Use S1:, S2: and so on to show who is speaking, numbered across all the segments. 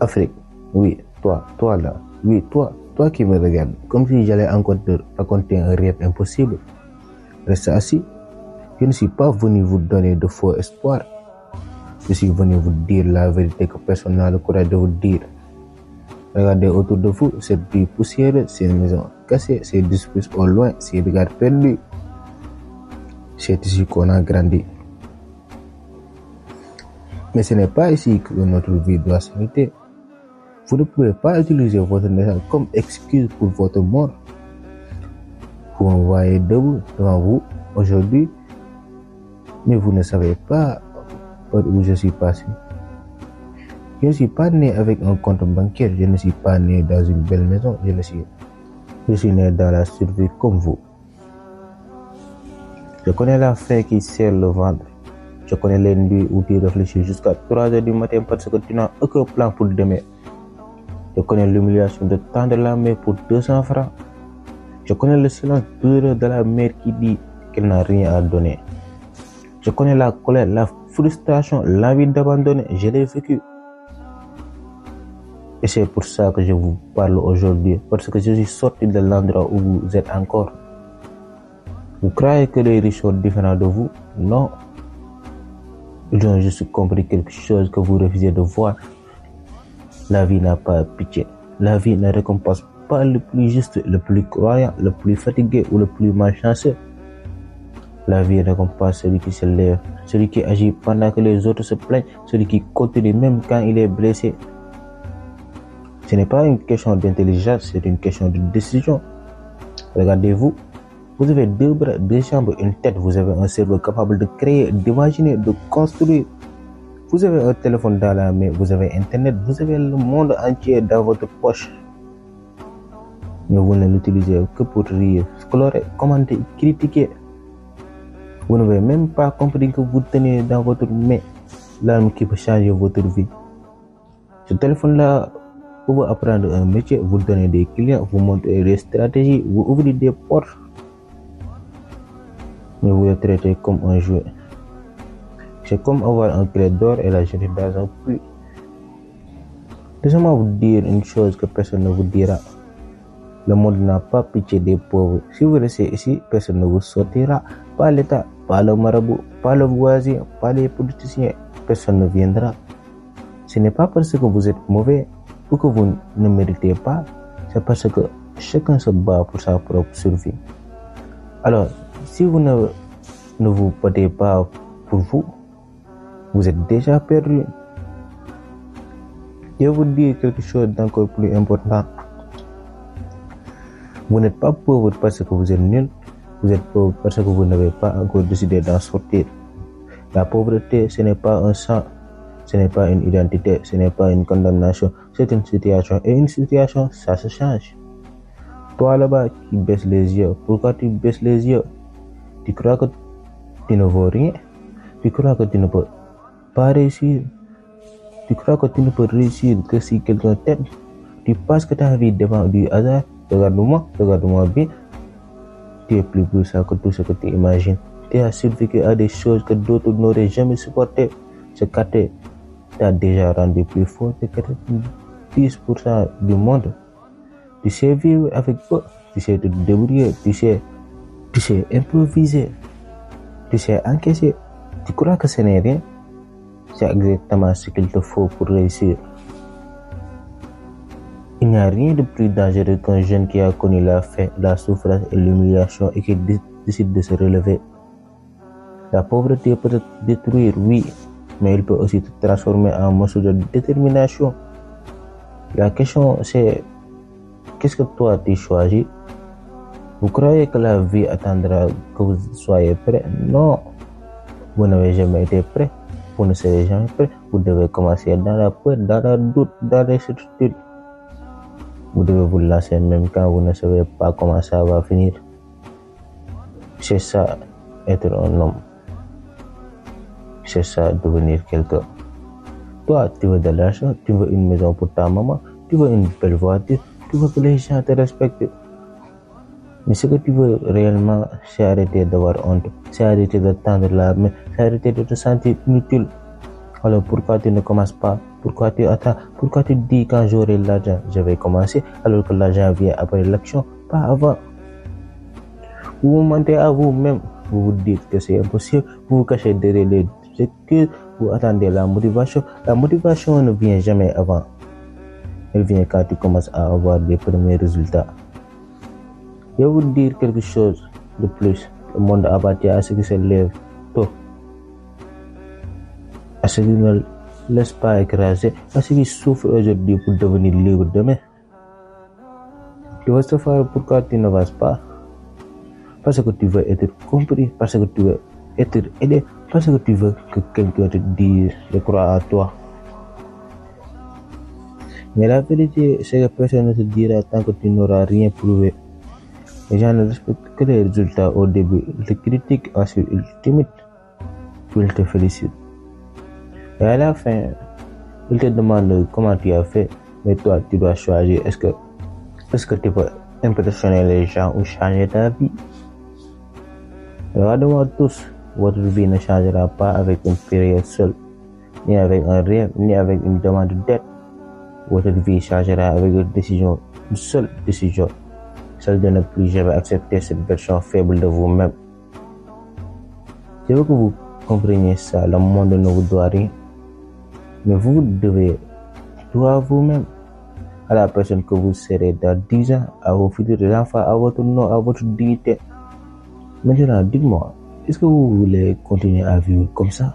S1: Afrique, oui, toi là, oui, toi qui me regardes, comme si j'allais encore te raconter un rêve impossible. Reste assis. Je ne suis pas venu vous donner de faux espoirs. Je suis venu vous dire la vérité que personne n'a le courage de vous dire. Regardez autour de vous, cette vie poussiéreuse, ces maisons cassées, ces disputes au loin, ces regards perdus. C'est ici qu'on a grandi. Mais ce n'est pas ici que notre vie doit s'arrêter. Vous ne pouvez pas utiliser votre naissance comme excuse pour votre mort. Vous me voyez debout devant vous aujourd'hui, mais vous ne savez pas par où je suis passé. Je ne suis pas né avec un compte bancaire, je ne suis pas né dans une belle maison, je suis né dans la survie comme vous. Je connais la faim qui serre le ventre. Je connais les nuits où tu réfléchis jusqu'à 3 heures du matin parce que tu n'as aucun plan pour demain. Je connais l'humiliation de tendre la main pour 200 francs. Je connais le silence peureux de la mère qui dit qu'elle n'a rien à donner. Je connais la colère, la frustration, l'envie d'abandonner. Je l'ai vécu. Et c'est pour ça que je vous parle aujourd'hui, parce que je suis sorti de l'endroit où vous êtes encore. Vous croyez que les riches sont différents de vous? Non. Ils ont juste compris quelque chose que vous refusez de voir. La vie n'a pas pitié. La vie ne récompense pas le plus juste, le plus croyant, le plus fatigué ou le plus malchanceux. La vie récompense celui qui se lève, celui qui agit pendant que les autres se plaignent, celui qui continue même quand il est blessé. Ce n'est pas une question d'intelligence, c'est une question de décision. Regardez-vous, vous avez 2 bras, 2 jambes, une tête, vous avez un cerveau capable de créer, d'imaginer, de construire. Vous avez un téléphone dans la main, vous avez Internet, vous avez le monde entier dans votre poche. Mais vous ne l'utilisez que pour rire, scroller, commenter, critiquer. Vous n'avez même pas compris que vous tenez dans votre main l'arme qui peut changer votre vie. Ce téléphone-là, vous pouvez apprendre un métier, vous donner des clients, vous montrer des stratégies, vous ouvrez des portes. Mais vous le traitez comme un jouet. C'est comme avoir un clé d'or et la jeter dans un puits. Laissez-moi vous dire une chose que personne ne vous dira. Le monde n'a pas pitié des pauvres. Si vous restez ici, personne ne vous sortira. Pas l'État, pas le marabout, pas le voisin, pas les politiciens. Personne ne viendra. Ce n'est pas parce que vous êtes mauvais ou que vous ne méritez pas. C'est parce que chacun se bat pour sa propre survie. Alors, si vous ne vous battez pas pour vous, vous êtes déjà perdu. Je vais vous dire quelque chose d'encore plus important. Vous n'êtes pas pauvre parce que vous êtes nul. Vous êtes pauvre parce que vous n'avez pas encore décidé d'en sortir. La pauvreté, ce n'est pas un sang. Ce n'est pas une identité. Ce n'est pas une condamnation. C'est une situation. Et une situation, ça se change. Toi là-bas qui baisse les yeux, pourquoi tu baisses les yeux? Tu crois que tu ne vaux rien? Tu crois que tu ne peux pas réussir? Tu crois que tu ne peux réussir que si quelqu'un t'aide? Tu penses que ta vie dépend du hasard? Regarde-moi bien. Tu es plus puissant que tout ce que tu imagines. Tu as survécu à des choses que d'autres n'auraient jamais supportées. Ce quartier t'a déjà rendu plus fort que 90% du monde. Tu sais vivre avec peu, tu sais te débrouiller, tu sais improviser, tu sais encaisser. Tu crois que ce n'est rien? C'est exactement ce qu'il te faut pour réussir. Il n'y a rien de plus dangereux qu'un jeune qui a connu la faim, la souffrance et l'humiliation et qui décide de se relever. La pauvreté peut te détruire, oui, mais il peut aussi te transformer en morceau de détermination. La question c'est, qu'est-ce que toi tu choisis? Vous croyez que la vie attendra que vous soyez prêt? Non, vous n'avez jamais été prêt. Vous ne serez jamais prêt. Vous devez commencer dans la peur, dans le doute, dans l'incertitude. Vous devez vous lancer même quand vous ne savez pas comment ça va finir. C'est ça, être un homme. C'est ça, devenir quelqu'un. Toi, tu veux de l'argent, tu veux une maison pour ta maman, tu veux une belle voiture, tu veux que les gens te respectent. Mais ce que tu veux réellement, c'est arrêter d'avoir honte, c'est arrêter de tendre la main, c'est arrêter de te sentir inutile. Alors pourquoi tu ne commences pas? Pourquoi tu attends? Pourquoi tu dis quand j'aurai l'argent, je vais commencer, alors que l'argent vient après l'action, pas avant? Vous vous mentez à vous-même, vous vous dites que c'est impossible, vous vous cachez derrière les excuses, vous attendez la motivation. La motivation ne vient jamais avant. Elle vient quand tu commences à avoir des premiers résultats. Je vais vous dire quelque chose de plus. Le monde appartient à ceux qui se lèvent tôt, à ceux qui ne laissent pas écraser, à ceux qui souffrent aujourd'hui pour devenir libres demain. Tu vas savoir pourquoi tu n'avances pas. Parce que tu veux être compris, parce que tu veux être aidé, parce que tu veux que quelqu'un te dise de croire à toi. Mais la vérité, c'est que personne ne te dira tant que tu n'auras rien prouvé. Les gens ne respectent que les résultats au début. Ils te critiquent, ensuite ils t'imitent, puis ils te félicitent. Et à la fin, ils te demandent comment tu as fait, mais toi, tu dois choisir. Est-ce que tu peux impressionner les gens ou changer ta vie? Regardez-moi tous, votre vie ne changera pas avec une prière seule, ni avec un rêve, ni avec une demande d'aide. Votre vie changera avec une seule décision, celle de ne plus jamais accepter cette version faible de vous-même. Je veux que vous compreniez ça, le monde ne vous doit rien, mais vous devez tout à vous-même, à la personne que vous serez dans 10 ans, à vos futurs enfants, à votre nom, à votre dignité. Maintenant, dites-moi, est-ce que vous voulez continuer à vivre comme ça?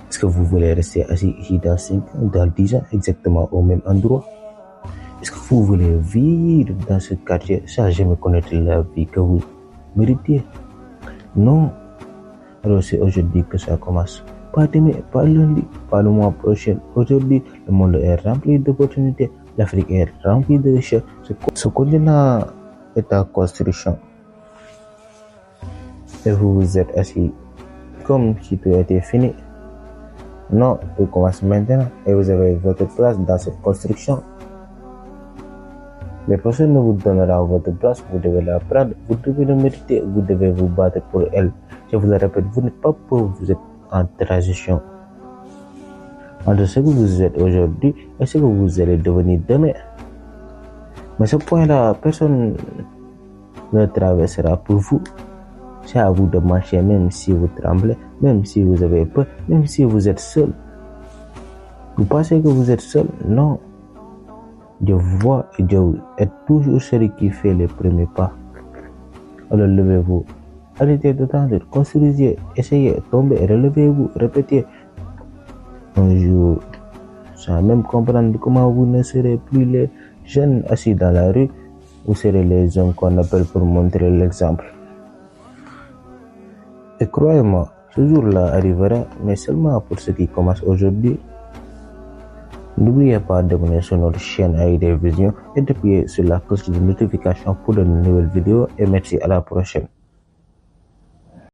S1: Est-ce que vous voulez rester assis ici dans 5 ans, dans 10 ans, exactement au même endroit? Est-ce que vous voulez vivre dans ce quartier sans jamais connaître la vie que vous méritez? Non. Alors c'est aujourd'hui que ça commence. Pas demain, pas lundi, pas le mois prochain. Aujourd'hui, le monde est rempli d'opportunités. L'Afrique est remplie de richesses. Ce continent est en construction. Et vous vous êtes assis comme si tout était fini. Non, tout commence maintenant et vous avez votre place dans cette construction. Les personnes ne vous donneront votre place, vous devez la prendre, vous devez le mériter, vous devez vous battre pour elle. Je vous le répète, vous n'êtes pas pauvre, vous êtes en transition entre ce que vous êtes aujourd'hui et ce que vous allez devenir demain. Mais ce point-là, personne ne traversera pour vous. C'est à vous de marcher, même si vous tremblez, même si vous avez peur, même si vous êtes seul. Vous pensez que vous êtes seul? Non. Dieu voit et Dieu est toujours celui qui fait les premiers pas. Alors levez-vous. Arrêtez d'attendre, construisez, essayez, tombez, relevez-vous, répétez. Un jour, sans même comprendre comment vous ne serez plus les jeunes assis dans la rue, vous serez les hommes qu'on appelle pour montrer l'exemple. Et croyez-moi, ce jour-là arrivera, mais seulement pour ceux qui commencent aujourd'hui. N'oubliez pas d'abonner sur notre chaîne AID Vision et d'appuyer sur la cloche de notification pour de nouvelles vidéos et merci à la prochaine.